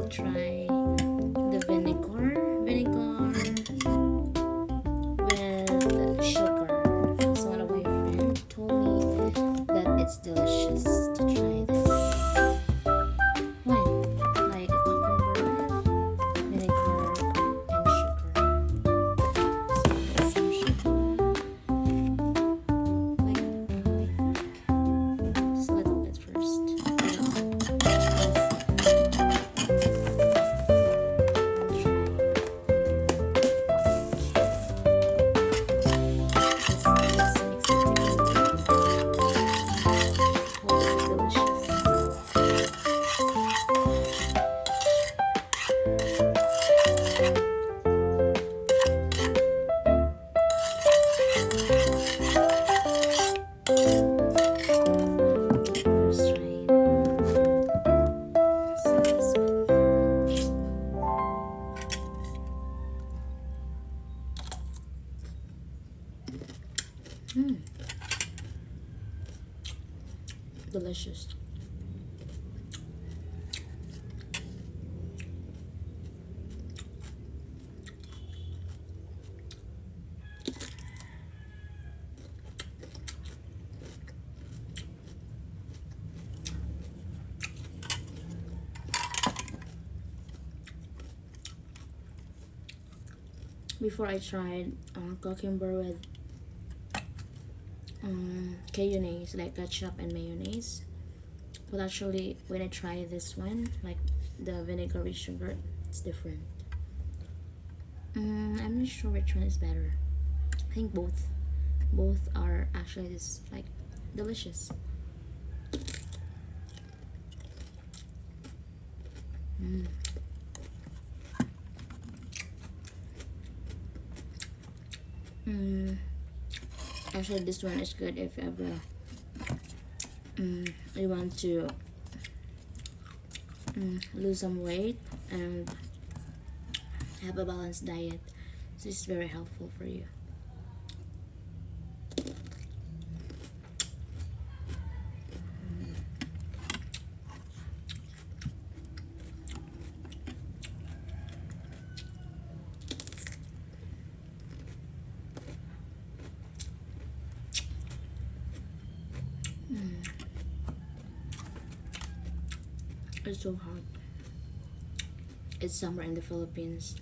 will try the vinegar with sugar. So one of my friends told me that it's delicious to try this. When? Like a cucumber, vinegar, and sugar. So let's some sugar. Just a little bit first. Delicious. Before I tried cucumber with mayonnaise, like ketchup and mayonnaise, but actually when I try this one, like the vinegar with sugar, it's different. I'm not sure which one is better. I think both are actually this like delicious. Actually, this one is good if ever you want to lose some weight and have a balanced diet. So it's very helpful for you. It's so hot. It's summer in the Philippines.